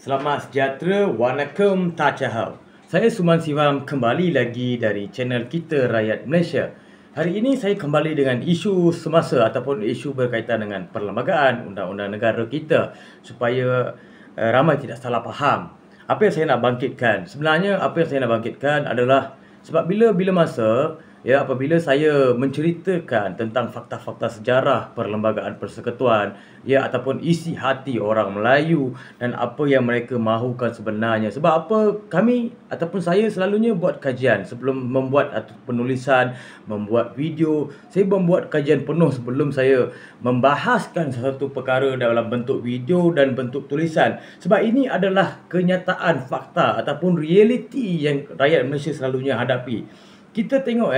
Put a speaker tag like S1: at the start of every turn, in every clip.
S1: Selamat sejahtera, Wanakum Tachahau. Saya Suman Sivam kembali lagi dari channel kita Rakyat Malaysia. Hari ini saya kembali dengan isu semasa ataupun isu berkaitan dengan perlembagaan undang-undang negara kita supaya ramai tidak salah faham. Apa yang saya nak bangkitkan? Sebenarnya apa yang saya nak bangkitkan adalah sebab bila masa apabila saya menceritakan tentang fakta-fakta sejarah perlembagaan persekutuan ataupun isi hati orang Melayu dan apa yang mereka mahukan sebenarnya. Sebab apa kami ataupun saya selalunya buat kajian sebelum membuat penulisan, membuat video. Saya membuat kajian penuh sebelum saya membahaskan sesuatu perkara dalam bentuk video dan bentuk tulisan. Sebab ini adalah kenyataan fakta ataupun realiti yang rakyat Malaysia selalunya hadapi. Kita tengok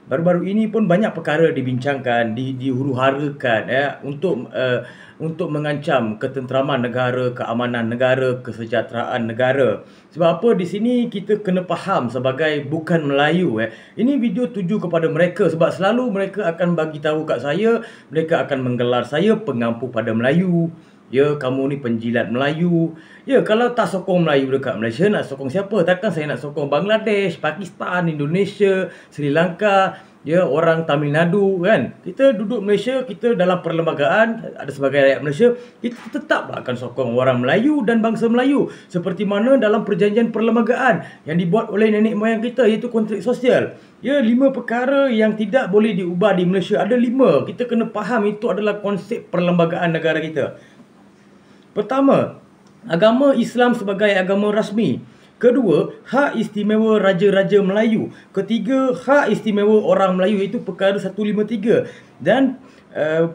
S1: baru-baru ini pun banyak perkara dibincangkan, dihuru-harakan untuk mengancam ketenteraman negara, keamanan negara, kesejahteraan negara. Sebab apa di sini kita kena faham sebagai bukan Melayu Ini video tuju kepada mereka sebab selalu mereka akan bagi tahu kat saya, mereka akan menggelar saya pengampu pada Melayu. Ya, kamu ni penjilat Melayu. Ya, kalau tak sokong Melayu dekat Malaysia, nak sokong siapa? Takkan saya nak sokong Bangladesh, Pakistan, Indonesia, Sri Lanka, orang Tamil Nadu kan. Kita duduk Malaysia, kita dalam perlembagaan, ada sebagai rakyat Malaysia, kita tetap akan sokong orang Melayu dan bangsa Melayu. Seperti mana dalam perjanjian perlembagaan yang dibuat oleh nenek moyang kita, iaitu kontrak sosial. 5 perkara yang tidak boleh diubah di Malaysia. Ada 5. Kita kena faham itu adalah konsep perlembagaan negara kita. Pertama, agama Islam sebagai agama rasmi. Kedua, hak istimewa Raja-Raja Melayu. Ketiga, hak istimewa orang Melayu, iaitu perkara 153. Dan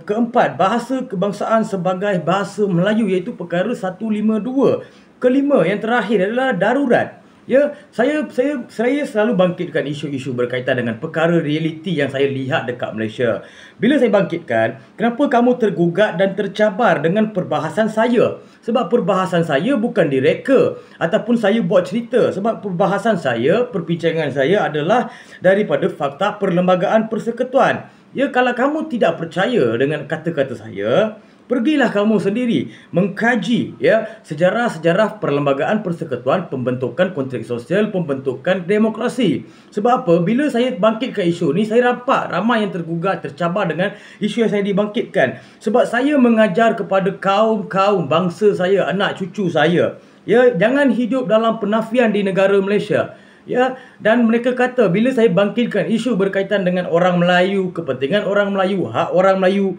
S1: keempat, bahasa kebangsaan sebagai bahasa Melayu, iaitu perkara 152. Kelima, yang terakhir adalah darurat. Saya selalu bangkitkan isu-isu berkaitan dengan perkara realiti yang saya lihat dekat Malaysia. Bila saya bangkitkan, kenapa kamu tergugat dan tercabar dengan perbahasan saya? Sebab perbahasan saya bukan direka ataupun saya buat cerita. Sebab perbahasan saya, perbincangan saya adalah daripada fakta perlembagaan persekutuan. Kalau kamu tidak percaya dengan kata-kata saya, pergilah kamu sendiri mengkaji sejarah-sejarah perlembagaan persekutuan, pembentukan kontrak sosial, pembentukan demokrasi. Sebab apa? Bila saya bangkitkan isu ni, saya nampak ramai yang tergugat, tercabar dengan isu yang saya dibangkitkan. Sebab saya mengajar kepada kaum-kaum bangsa saya, anak cucu saya, jangan hidup dalam penafian di negara Malaysia. Dan mereka kata bila saya bangkitkan isu berkaitan dengan orang Melayu, kepentingan orang Melayu, hak orang Melayu,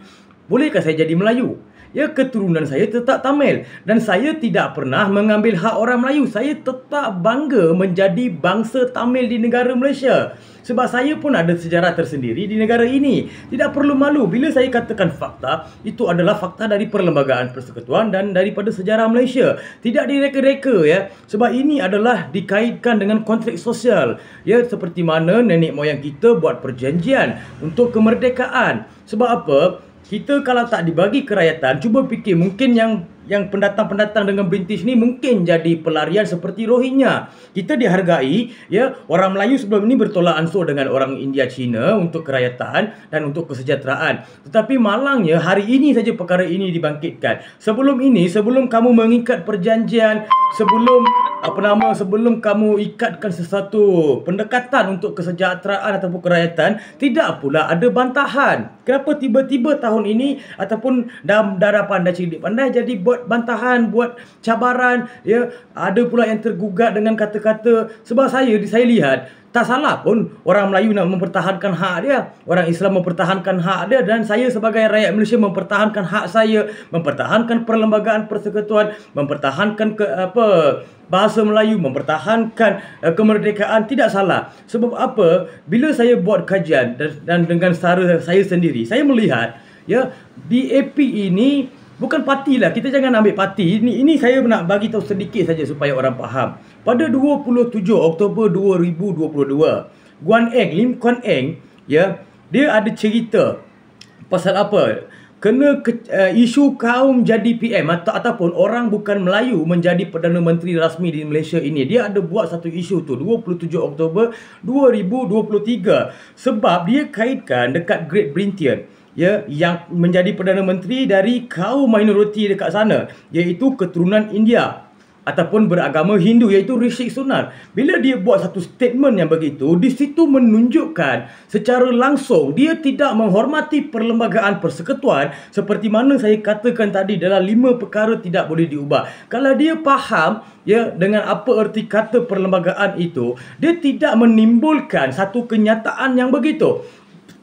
S1: bolehkah saya jadi Melayu? Keturunan saya tetap Tamil. Dan saya tidak pernah mengambil hak orang Melayu. Saya tetap bangga menjadi bangsa Tamil di negara Malaysia. Sebab saya pun ada sejarah tersendiri di negara ini. Tidak perlu malu. Bila saya katakan fakta, itu adalah fakta dari perlembagaan persekutuan dan daripada sejarah Malaysia. Tidak direka-reka Sebab ini adalah dikaitkan dengan kontrak sosial. Seperti mana nenek moyang kita buat perjanjian untuk kemerdekaan. Sebab apa? Kita kalau tak dibagi kerakyatan, cuba fikir mungkin yang pendatang-pendatang dengan British ni mungkin jadi pelarian seperti Rohingya. Kita dihargai, orang Melayu sebelum ini bertolak ansur dengan orang India Cina untuk kerakyatan dan untuk kesejahteraan. Tetapi malangnya hari ini saja perkara ini dibangkitkan. Sebelum kamu mengikat perjanjian, sebelum kamu ikatkan sesuatu pendekatan untuk kesejahteraan ataupun kerakyatan, tidak pula ada bantahan. Kenapa tiba-tiba tahun ini ataupun darah pandai cerdik pandai jadi buat bantahan, buat cabaran, ada pula yang tergugat dengan kata-kata. Sebab saya lihat tak salah pun orang Melayu nak mempertahankan hak dia, orang Islam mempertahankan hak dia, dan saya sebagai rakyat Malaysia mempertahankan hak saya, mempertahankan perlembagaan persekutuan, mempertahankan bahasa Melayu, mempertahankan kemerdekaan. Tidak salah. Sebab apa? Bila saya buat kajian dan dengan cara saya sendiri, saya melihat DAP ini bukan parti lah. Kita jangan ambil parti. Ini saya nak bagi tahu sedikit saja supaya orang faham. Pada 27 Oktober 2022, Lim Kuan Eng, dia ada cerita pasal apa? Kena isu kaum jadi PM ataupun orang bukan Melayu menjadi Perdana Menteri rasmi di Malaysia ini. Dia ada buat satu isu tu 27 Oktober 2023. Sebab dia kaitkan dekat Great Britain, yang menjadi Perdana Menteri dari kaum minoriti dekat sana, iaitu keturunan India. ataupun beragama Hindu, iaitu Rishi Sunak. Bila dia buat satu statement yang begitu, di situ menunjukkan secara langsung dia tidak menghormati perlembagaan persekutuan seperti mana saya katakan tadi dalam 5 perkara tidak boleh diubah. Kalau dia faham dengan apa erti kata perlembagaan itu, dia tidak menimbulkan satu kenyataan yang begitu.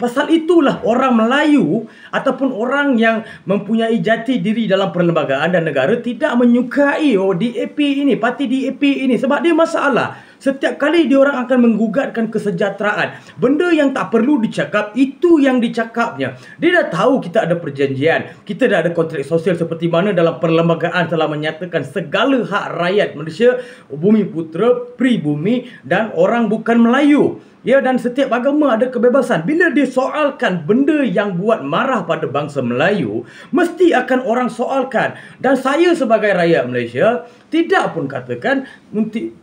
S1: Pasal itulah orang Melayu ataupun orang yang mempunyai jati diri dalam perlembagaan dan negara tidak menyukai DAP ini, parti DAP ini, sebab dia masalah. Setiap kali diorang akan menggugatkan kesejahteraan, benda yang tak perlu dicakap, itu yang dicakapnya. Dia dah tahu kita ada perjanjian, kita dah ada kontrak sosial seperti mana dalam perlembagaan telah menyatakan segala hak rakyat Malaysia, bumi putera, pribumi dan orang bukan Melayu. Dan setiap agama ada kebebasan. Bila dia soalkan benda yang buat marah pada bangsa Melayu, mesti akan orang soalkan. Dan saya sebagai rakyat Malaysia tidak pun katakan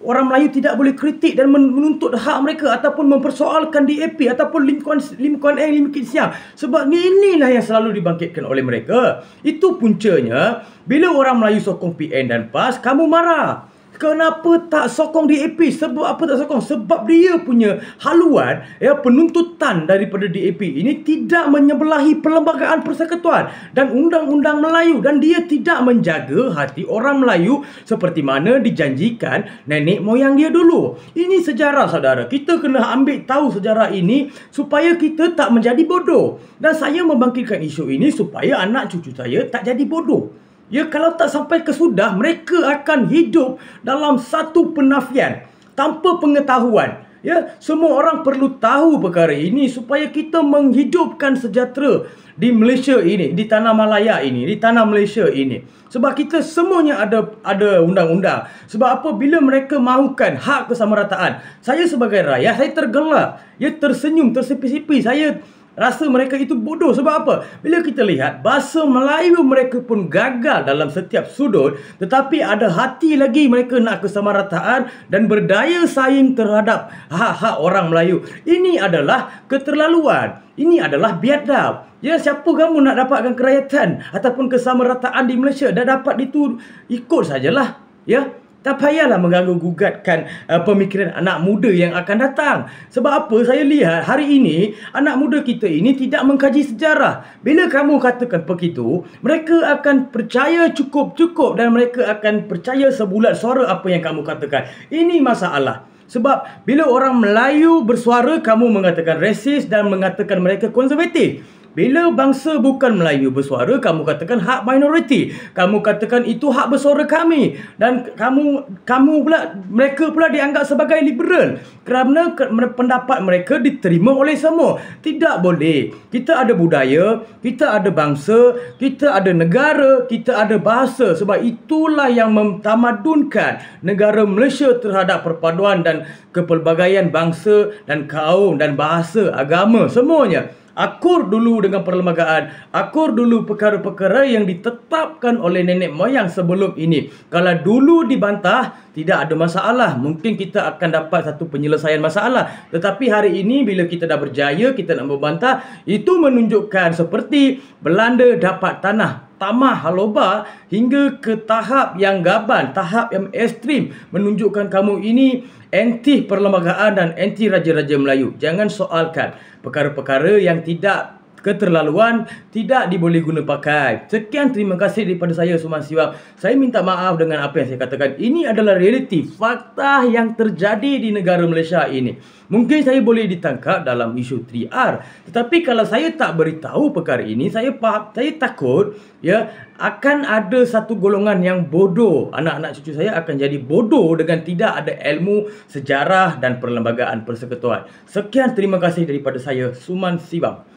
S1: orang Melayu tidak boleh kritik dan menuntut hak mereka ataupun mempersoalkan DAP ataupun Lim Kuan Eng, Lim Kit Siang. Sebab inilah yang selalu dibangkitkan oleh mereka. Itu puncanya. Bila orang Melayu sokong PN dan PAS, kamu marah. Kenapa tak sokong DAP? Sebab apa tak sokong? Sebab dia punya haluan, penuntutan daripada DAP ini tidak menyebelahi perlembagaan persekutuan dan undang-undang Melayu, dan dia tidak menjaga hati orang Melayu seperti mana dijanjikan nenek moyang dia dulu. Ini sejarah, saudara. Kita kena ambil tahu sejarah ini supaya kita tak menjadi bodoh. Dan saya membangkitkan isu ini supaya anak cucu saya tak jadi bodoh. Kalau tak sampai ke sudah, mereka akan hidup dalam satu penafian tanpa pengetahuan. Semua orang perlu tahu perkara ini supaya kita menghidupkan sejahtera di Malaysia ini, di tanah Malaya ini, di tanah Malaysia ini. Sebab kita semuanya ada undang-undang. Sebab apa? Bila mereka mahukan hak kesamarataan, saya sebagai rakyat, saya tergelak, tersenyum, tersepi-sepi. Saya rasa mereka itu bodoh. Sebab apa? Bila kita lihat bahasa Melayu mereka pun gagal dalam setiap sudut, tetapi ada hati lagi mereka nak kesamarataan dan berdaya saing terhadap hak-hak orang Melayu. Ini adalah keterlaluan. Ini adalah biadab. Siapa kamu nak dapatkan kerakyatan ataupun kesamarataan di Malaysia? Dah dapat itu, ikut sajalah. Tak payahlah mengganggu-gugatkan pemikiran anak muda yang akan datang. Sebab apa? Saya lihat hari ini anak muda kita ini tidak mengkaji sejarah. Bila kamu katakan begitu, mereka akan percaya cukup-cukup dan mereka akan percaya sebulat suara apa yang kamu katakan. Ini masalah. Sebab bila orang Melayu bersuara, kamu mengatakan resis dan mengatakan mereka konservatif. Bila bangsa bukan Melayu bersuara, kamu katakan hak minoriti. Kamu katakan itu hak bersuara kami. Dan mereka pula dianggap sebagai liberal kerana pendapat mereka diterima oleh semua. Tidak boleh. Kita ada budaya, kita ada bangsa, kita ada negara, kita ada bahasa. Sebab itulah yang mentamadunkan negara Malaysia terhadap perpaduan dan kepelbagaian bangsa dan kaum dan bahasa, agama, semuanya. Akur dulu dengan perlembagaan. Akur dulu perkara-perkara yang ditetapkan oleh nenek moyang sebelum ini. Kalau dulu dibantah, tidak ada masalah. Mungkin kita akan dapat satu penyelesaian masalah. Tetapi hari ini bila kita dah berjaya, kita nak membantah, itu menunjukkan seperti Belanda dapat tanah Tamah Haloba hingga ke tahap yang gaban, tahap yang ekstrim, menunjukkan kamu ini anti perlembagaan dan anti raja-raja Melayu. Jangan soalkan perkara-perkara yang tidak keterlaluan, tidak diboleh guna pakai. Sekian, terima kasih daripada saya, Suman Siwam. Saya minta maaf dengan apa yang saya katakan. Ini adalah realiti, fakta yang terjadi di negara Malaysia ini. Mungkin saya boleh ditangkap dalam isu 3R, tetapi kalau saya tak beritahu perkara ini, saya takut akan ada satu golongan yang bodoh. Anak-anak cucu saya akan jadi bodoh dengan tidak ada ilmu sejarah dan perlembagaan persekutuan. Sekian, terima kasih daripada saya, Suman Siwam.